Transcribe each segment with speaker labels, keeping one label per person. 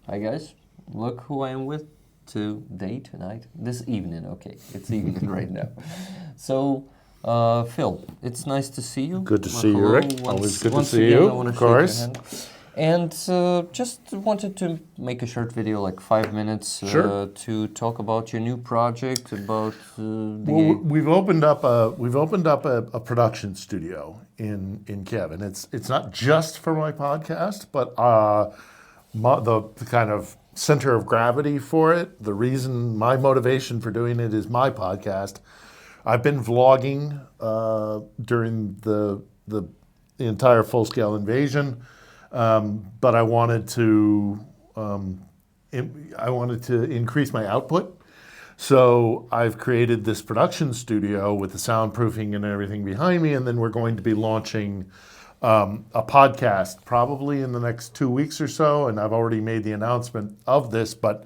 Speaker 1: Hi guys, look who I am with tonight, this evening. Okay, it's evening right now. So, Phil, it's nice to see you.
Speaker 2: Good to
Speaker 1: Well,
Speaker 2: see you,
Speaker 1: hello,
Speaker 2: Rick. Always good to
Speaker 1: once
Speaker 2: see
Speaker 1: again.
Speaker 2: you,
Speaker 1: I want
Speaker 2: of
Speaker 1: to shake your
Speaker 2: course.
Speaker 1: hand, and just wanted to make a short video, like 5 minutes,
Speaker 2: Sure.
Speaker 1: to talk about your new project, about
Speaker 2: Well,
Speaker 1: the.
Speaker 2: we've opened up a production studio in Kiev, and it's not just for my podcast, but the kind of center of gravity for it. The reason, my motivation for doing it is my podcast. I've been vlogging during the entire full scale invasion, but I wanted to increase my output. So I've created this production studio with the soundproofing and everything behind me, and then we're going to be launching a podcast probably in the next 2 weeks or so. And I've already made the announcement of this, but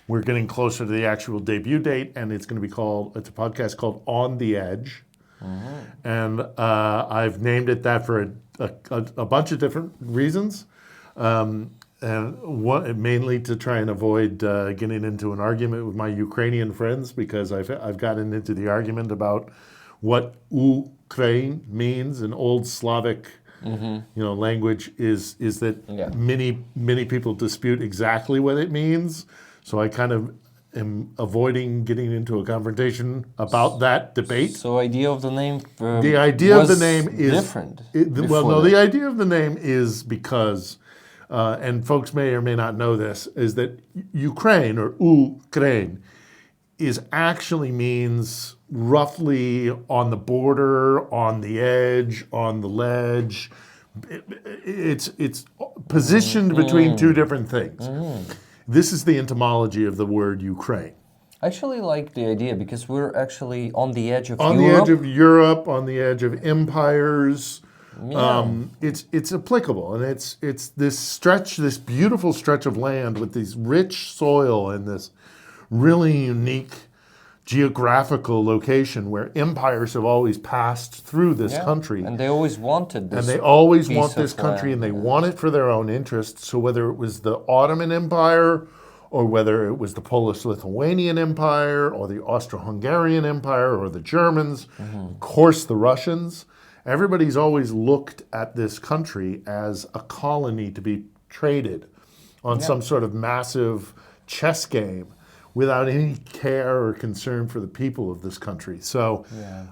Speaker 2: we're getting closer to the actual debut date, and it's a podcast called On the Edge. And I've named it that for a bunch of different reasons. And mainly to try and avoid getting into an argument with my Ukrainian friends, because I've gotten into the argument about what Ukraine means in Old Slavic language is that
Speaker 1: Yeah.
Speaker 2: many people dispute exactly what it means. So I kind of am avoiding getting into a confrontation about that debate.
Speaker 1: So, idea of the name
Speaker 2: The idea of the
Speaker 1: was
Speaker 2: name is
Speaker 1: different
Speaker 2: well,
Speaker 1: before
Speaker 2: no,
Speaker 1: that.
Speaker 2: the idea of the name is because, and folks may or may not know this, is that Ukraine or Ukraine is actually means roughly on the border, on the edge, on the ledge. It's positioned between two different things. This is the etymology of the word Ukraine.
Speaker 1: I actually like the idea because we're actually on the edge of
Speaker 2: On the
Speaker 1: Europe.
Speaker 2: edge of Europe, on the edge of empires.
Speaker 1: Yeah.
Speaker 2: It's applicable, and it's this stretch, this beautiful stretch of land with this rich soil and this really unique geographical location where empires have always passed through this
Speaker 1: Yeah.
Speaker 2: country.
Speaker 1: And they always wanted this.
Speaker 2: And they always
Speaker 1: piece
Speaker 2: want this
Speaker 1: of
Speaker 2: country,
Speaker 1: land,
Speaker 2: and they
Speaker 1: yeah.
Speaker 2: want it for their own interests. So whether it was the Ottoman Empire, or whether it was the Polish-Lithuanian Empire, or the Austro-Hungarian Empire, or the Germans, of course the Russians, everybody's always looked at this country as a colony to be traded on some sort of massive chess game without any care or concern for the people of this country. So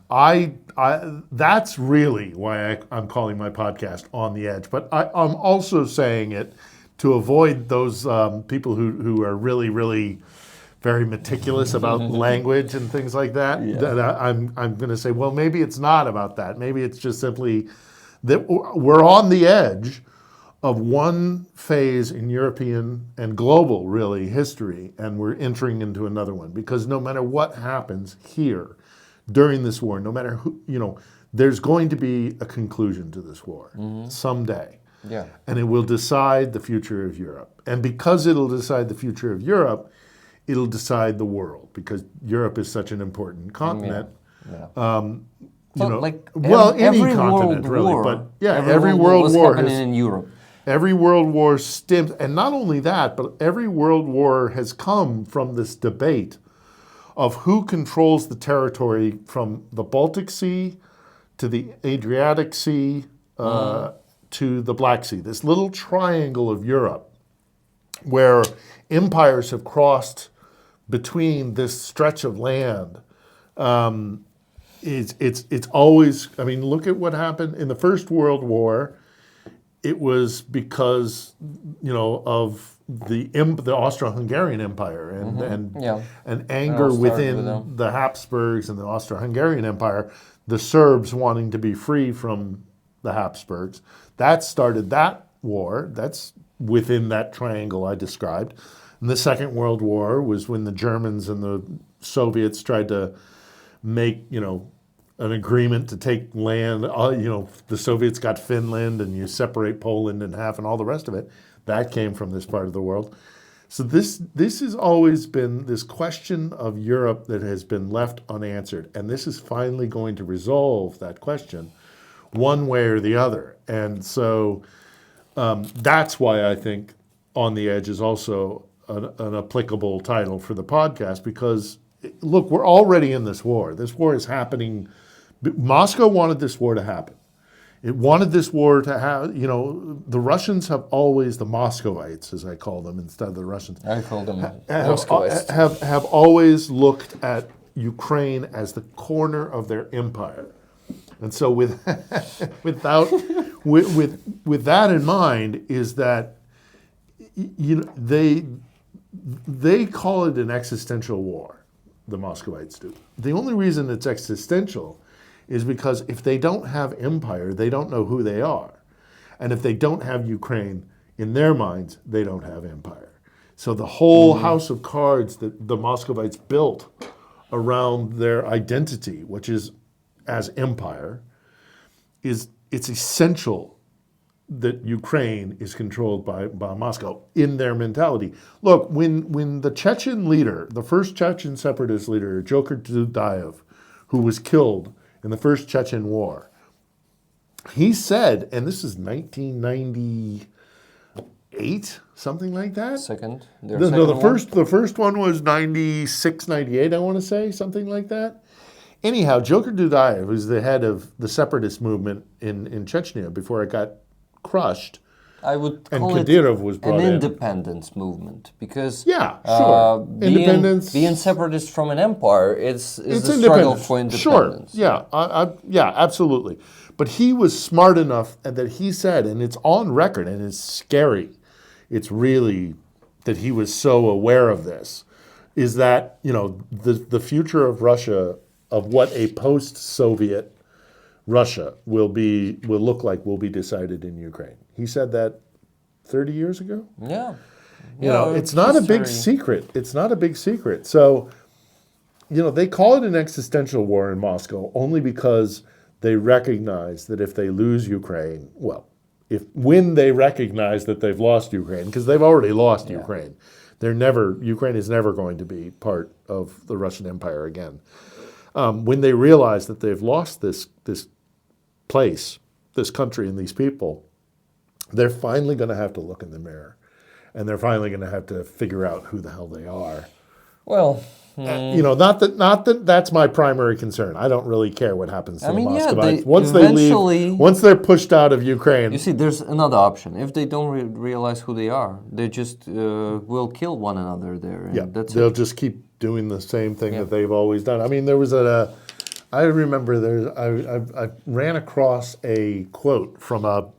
Speaker 2: that's really why I'm calling my podcast On the Edge. But I'm also saying it to avoid those people who are really, really very meticulous about language and things like that. That I'm going to say, well, maybe it's not about that. Maybe it's just simply that we're on the edge of one phase in European and global, really, history, and we're entering into another one. Because no matter what happens here during this war, no matter who, there's going to be a conclusion to this war someday.
Speaker 1: Yeah.
Speaker 2: And it will decide the future of Europe. And because it'll decide the future of Europe, it'll decide the world, because Europe is such an important continent.
Speaker 1: Yeah.
Speaker 2: Any
Speaker 1: every
Speaker 2: continent,
Speaker 1: world
Speaker 2: really.
Speaker 1: war,
Speaker 2: But yeah, every world
Speaker 1: was
Speaker 2: war
Speaker 1: happening
Speaker 2: has.
Speaker 1: in Europe.
Speaker 2: Every world war stems, and not only that, but every world war has come from this debate of who controls the territory from the Baltic Sea to the Adriatic Sea to the Black Sea. This little triangle of Europe where empires have crossed between this stretch of land. It's always, I mean, look at what happened in the First World War. It was because, of the Austro-Hungarian Empire and anger
Speaker 1: started with
Speaker 2: within
Speaker 1: them.
Speaker 2: the Habsburgs and the Austro-Hungarian Empire, the Serbs wanting to be free from the Habsburgs. That started that war. That's within that triangle I described. And the Second World War was when the Germans and the Soviets tried to make, an agreement to take land. The Soviets got Finland, and you separate Poland in half, and all the rest of it. That came from this part of the world. So this has always been this question of Europe that has been left unanswered, and this is finally going to resolve that question, one way or the other. And so that's why I think on the edge is also an applicable title for the podcast because, look, we're already in this war. This war is happening. Moscow wanted this war to happen. It wanted this war to have, the Russians have always, the Moscovites, as I call them instead of the Russians,
Speaker 1: I call them Moscovites.
Speaker 2: have always looked at Ukraine as the corner of their empire. And so with that in mind is that they call it an existential war, the Moscovites do. The only reason it's existential is because if they don't have empire, they don't know who they are. And if they don't have Ukraine, in their minds, they don't have empire. So the whole house of cards that the Moscovites built around their identity, which is as empire, it's essential that Ukraine is controlled by Moscow in their mentality. Look, when the Chechen leader, the first Chechen separatist leader, Joker Dudayev, who was killed in the first Chechen war, he said, and this is 1998, something like that. The first one was 96, 98, I want to say, something like that. Anyhow, Joker Dudayev was the head of the separatist movement in Chechnya before it got crushed.
Speaker 1: I would
Speaker 2: and
Speaker 1: call
Speaker 2: Kadyrov
Speaker 1: it
Speaker 2: was brought
Speaker 1: an
Speaker 2: in.
Speaker 1: independence movement because
Speaker 2: independence.
Speaker 1: being separatist from an empire it's a struggle
Speaker 2: independence.
Speaker 1: for independence.
Speaker 2: Sure, yeah, absolutely. But he was smart enough that he said, and it's on record, and it's scary. It's really that he was so aware of this, is that the future of Russia, of what a post-Soviet Russia will look like, will be decided in Ukraine. He said that 30 years ago.
Speaker 1: Yeah.
Speaker 2: It's not a big secret. It's not a big secret. So, they call it an existential war in Moscow only because they recognize that if they lose Ukraine, when they recognize that they've lost Ukraine, because they've already lost Ukraine, Ukraine is never going to be part of the Russian Empire again. When they realize that they've lost this place, this country, and these people, they're finally going to have to look in the mirror, and they're finally going to have to figure out who the hell they are.
Speaker 1: Well,
Speaker 2: not that that's my primary concern. I don't really care what happens to the Muscovites. Once
Speaker 1: eventually,
Speaker 2: they leave, once they're pushed out of Ukraine.
Speaker 1: You see, there's another option. If they don't realize who they are, they just will kill one another there. And
Speaker 2: they'll just keep doing the same thing that they've always done. I mean, there was I remember I ran across a quote from a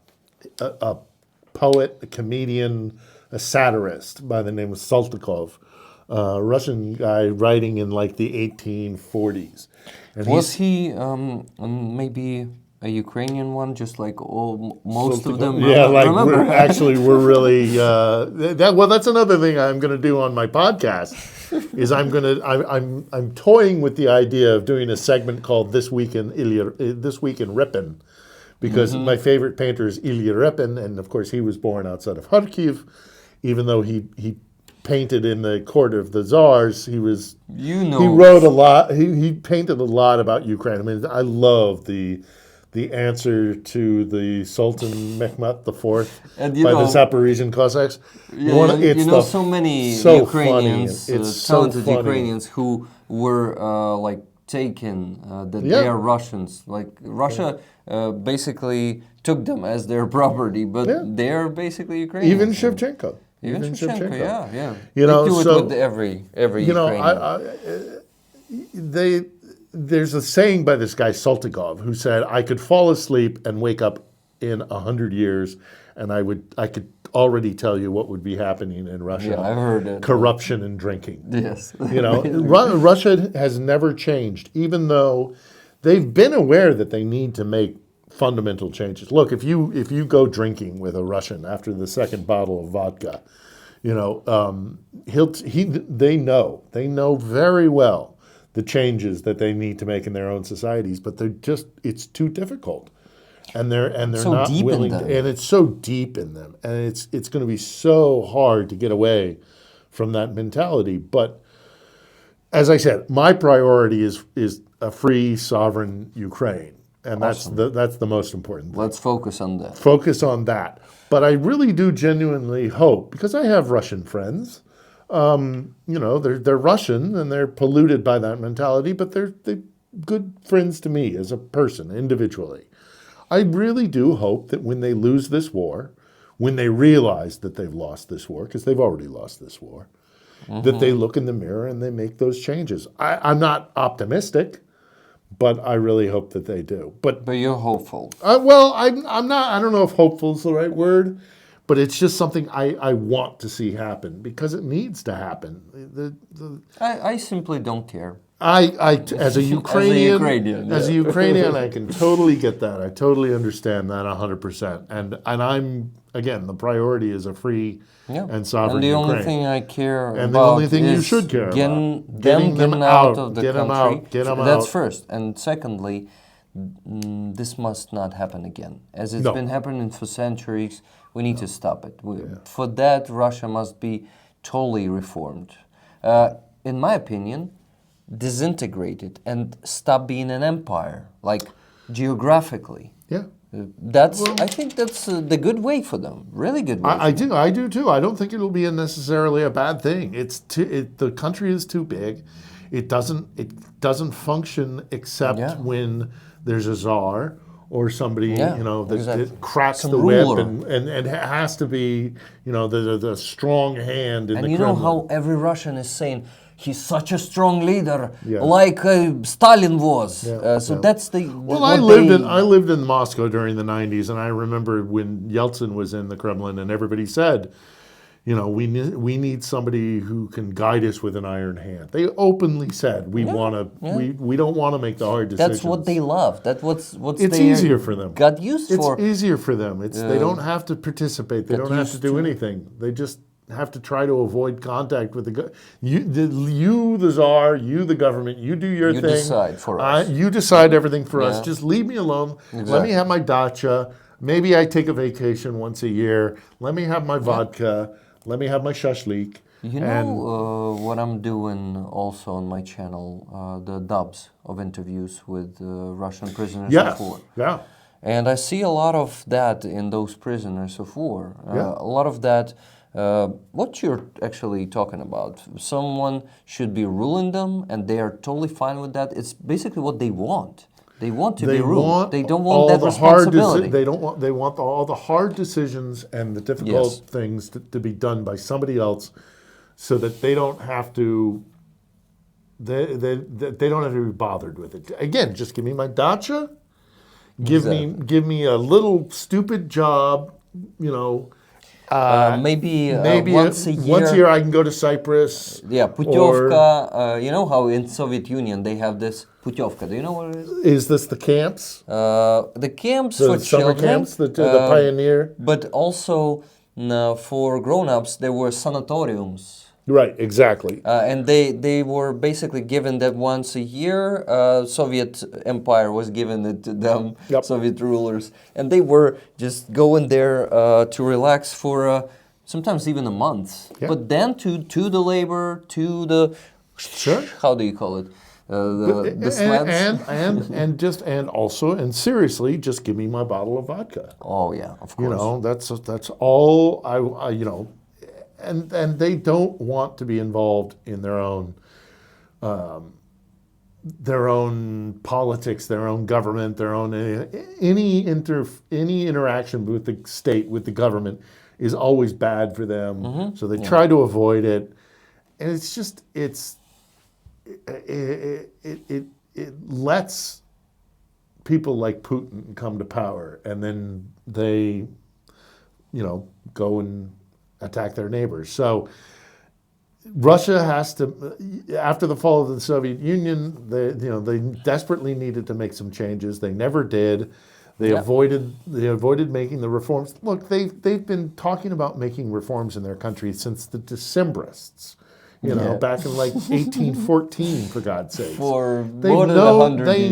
Speaker 2: poet, a comedian, a satirist by the name of Saltykov, a Russian guy writing in like the 1840s. And
Speaker 1: was he maybe a Ukrainian one, just like most of them?
Speaker 2: Yeah,
Speaker 1: remember?
Speaker 2: we're really that's another thing I'm going to do on my podcast. Is I'm toying with the idea of doing a segment called This Week in Ripon, because my favorite painter is Ilya Repin, and of course he was born outside of Kharkiv, even though he painted in the court of the Tsars. He wrote a lot. He painted a lot about Ukraine. I mean, I love the answer to the Sultan Mehmet IV by the Zaporizhian Cossacks.
Speaker 1: So many Ukrainians, talented Ukrainians who were taken, that they are Russians. Like Russia basically took them as their property, but they're basically Ukrainians.
Speaker 2: Even Shevchenko.
Speaker 1: Even Shevchenko, yeah.
Speaker 2: They do
Speaker 1: it with every Ukrainian.
Speaker 2: There's a saying by this guy Saltykov who said, "I could fall asleep and wake up in 100 years, and I could already tell you what would be happening in Russia.
Speaker 1: Yeah, I've heard it.
Speaker 2: Corruption and drinking.
Speaker 1: Yes.
Speaker 2: Russia has never changed, even though they've been aware that they need to make fundamental changes. Look, if you go drinking with a Russian after the second bottle of vodka, they know very well the changes that they need to make in their own societies, but it's too difficult, and they're
Speaker 1: so
Speaker 2: not willing to, and it's so deep in them, and it's going to be so hard to get away from that mentality. But as I said, my priority is a free, sovereign Ukraine. And
Speaker 1: Awesome.
Speaker 2: that's the most important thing.
Speaker 1: Let's focus on that.
Speaker 2: Focus on that. But I really do genuinely hope, because I have Russian friends, they're Russian and they're polluted by that mentality, but they're good friends to me as a person, individually. I really do hope that when they lose this war, when they realize that they've lost this war, because they've already lost this war, that they look in the mirror and they make those changes. I'm not optimistic, but I really hope that they do. But
Speaker 1: you're hopeful.
Speaker 2: I'm not. I don't know if hopeful is the right word, but it's just something I want to see happen because it needs to happen.
Speaker 1: I simply don't care.
Speaker 2: As a Ukrainian,
Speaker 1: as a
Speaker 2: Ukrainian, I can totally get that. I totally understand that 100%. And I'm, again, the priority is a free and sovereign
Speaker 1: Ukraine.
Speaker 2: And
Speaker 1: the only thing I care about
Speaker 2: the only thing you should care about.
Speaker 1: Getting them out of the country.
Speaker 2: Get them
Speaker 1: That's
Speaker 2: out.
Speaker 1: first. And secondly, this must not happen again. As it's been happening for centuries, we need to stop it. For that, Russia must be totally reformed. In my opinion, disintegrated and stop being an empire, like geographically.
Speaker 2: Yeah.
Speaker 1: I think that's the good way for them. Really good way.
Speaker 2: I do too. I don't think it'll be necessarily a bad thing. The country is too big. It doesn't function except when there's a czar or somebody that cracks the whip and it has to be the strong hand in the Kremlin.
Speaker 1: And you know how every Russian is saying, he's such a strong leader, like Stalin was. That's the.
Speaker 2: I lived in Moscow during the '90s, and I remember when Yeltsin was in the Kremlin, and everybody said, we need somebody who can guide us with an iron hand. They openly said we don't want to make the hard decisions.
Speaker 1: That's what they love. That's what's
Speaker 2: it's easier for them.
Speaker 1: Got used for.
Speaker 2: It's easier for them. They don't have to participate. They don't have to do anything. They just have to try to avoid contact with the czar, you the government, you do your thing.
Speaker 1: You decide for us.
Speaker 2: You decide everything for us. Just leave me alone. Exactly. Let me have my dacha. Maybe I take a vacation once a year. Let me have my vodka. Let me have my shashlik.
Speaker 1: You know what I'm doing also on my channel, the dubs of interviews with Russian prisoners of war.
Speaker 2: Yeah.
Speaker 1: And I see a lot of that in those prisoners of war. A lot of that. What you're actually talking about, someone should be ruling them and they are totally fine with that. It's basically what they want. They want to be ruled. They don't want that responsibility.
Speaker 2: They want all the hard decisions and the difficult things to be done by somebody else so that they don't have to they don't have to be bothered with it. Again, just give me my dacha, give me a little stupid job,
Speaker 1: maybe once a year.
Speaker 2: Once a year I can go to Cyprus.
Speaker 1: Yeah, putyovka. You know how in Soviet Union they have this putyovka. Do you know what it is?
Speaker 2: Is this the camps?
Speaker 1: The camps
Speaker 2: the
Speaker 1: for
Speaker 2: summer
Speaker 1: children.
Speaker 2: Camps, the pioneer.
Speaker 1: But also for grown-ups, there were sanatoriums.
Speaker 2: Right, exactly.
Speaker 1: And they were basically given that once a year. Soviet Empire was given it to them, Soviet rulers. And they were just going there to relax for sometimes even a month. Yeah. But then to the labor, to the... How do you call it? The sleds?
Speaker 2: And seriously, just give me my bottle of vodka.
Speaker 1: Oh, yeah, of course.
Speaker 2: That's all I And they don't want to be involved in their own politics, their own government, their own any interaction with the state, with the government, is always bad for them. Mm-hmm. So they try to avoid it, and it's just it lets people like Putin come to power, and then they go and attack their neighbors. So Russia has to, after the fall of the Soviet Union, they desperately needed to make some changes. They never did. They avoided making the reforms. Look, they've been talking about making reforms in their country since the Decembrists. Back in like 1814, for God's sake.
Speaker 1: For more than 100 years.
Speaker 2: They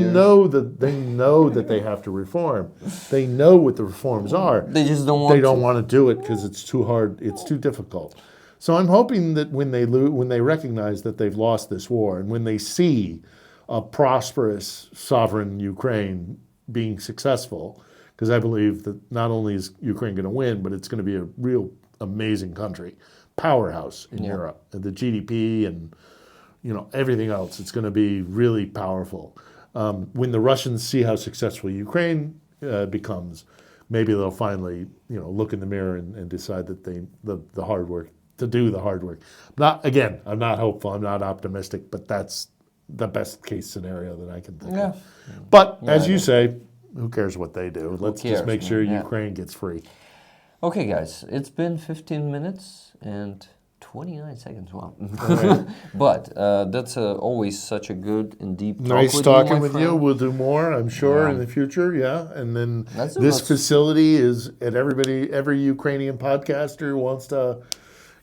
Speaker 2: know that they have to reform. They know what the reforms are.
Speaker 1: They just don't want to.
Speaker 2: They don't want to do it because it's too hard. It's too difficult. So I'm hoping that when they recognize that they've lost this war, and when they see a prosperous, sovereign Ukraine, being successful, because I believe that not only is Ukraine going to win, but it's going to be a real amazing country, powerhouse in Europe, and the GDP and everything else. It's going to be really powerful. When the Russians see how successful Ukraine becomes, maybe they'll finally look in the mirror and decide that the hard work to do the hard work. I'm not hopeful. I'm not optimistic, but that's the best case scenario that I can think of. But as you say, who cares what they do? Let's just make sure Ukraine gets free.
Speaker 1: Okay, guys, it's been 15 minutes and 29 seconds. Wow.
Speaker 2: Right.
Speaker 1: But that's always such a good and deep talk
Speaker 2: nice
Speaker 1: with
Speaker 2: talking
Speaker 1: you,
Speaker 2: with you. We'll do more, I'm sure, in the future. Yeah. And then this facility is at every Ukrainian podcaster wants to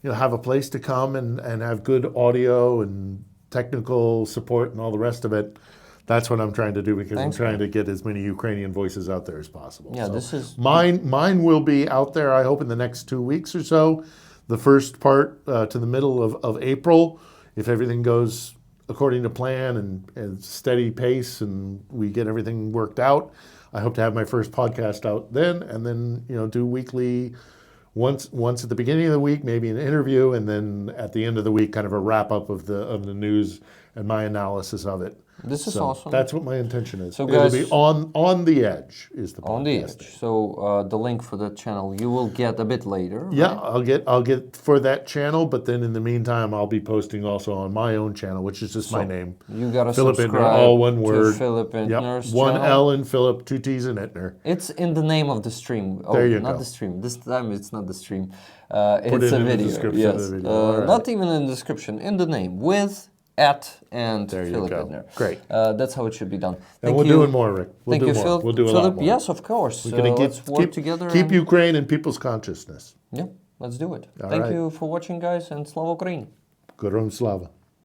Speaker 2: have a place to come and have good audio and technical support and all the rest of it. That's what I'm trying to do, because I'm trying to get as many Ukrainian voices out there as possible.
Speaker 1: Yeah,
Speaker 2: so
Speaker 1: this is
Speaker 2: mine will be out there, I hope, in the next 2 weeks or so. The first part to the middle of April, if everything goes according to plan and steady pace and we get everything worked out. I hope to have my first podcast out then, and then do weekly, once at the beginning of the week, maybe an interview, and then at the end of the week, kind of a wrap up of the news and my analysis of it.
Speaker 1: This is awesome.
Speaker 2: That's what my intention is.
Speaker 1: So guys,
Speaker 2: it'll be on the edge is the podcast.
Speaker 1: On the edge. So the link for that channel you will get a bit later. Right?
Speaker 2: Yeah, I'll get for that channel, but then in the meantime I'll be posting also on my own channel, which is just my name.
Speaker 1: You gotta
Speaker 2: Philip
Speaker 1: subscribe
Speaker 2: Ittner, all one word.
Speaker 1: To Philip Ittner's
Speaker 2: one
Speaker 1: channel.
Speaker 2: L in Philip, 2 T's in Ittner.
Speaker 1: It's in the name of the stream. Oh,
Speaker 2: there you
Speaker 1: not
Speaker 2: go.
Speaker 1: the stream. This time it's not the stream.
Speaker 2: Put
Speaker 1: it's
Speaker 2: it
Speaker 1: a
Speaker 2: in
Speaker 1: video.
Speaker 2: The description
Speaker 1: yes.
Speaker 2: of the video. Right.
Speaker 1: Not even in the description. In the name with. And Philip Ittner.
Speaker 2: Great.
Speaker 1: That's how it should be done.
Speaker 2: And we're doing more, Rick.
Speaker 1: Thank you, Phil.
Speaker 2: We'll do a lot more.
Speaker 1: Yes, of course.
Speaker 2: We're going to
Speaker 1: let's work together.
Speaker 2: Keep Ukraine in people's consciousness.
Speaker 1: Yeah, let's do it.
Speaker 2: All
Speaker 1: Thank
Speaker 2: right.
Speaker 1: you for watching, guys, and Slava Ukraini.
Speaker 2: Героям слава.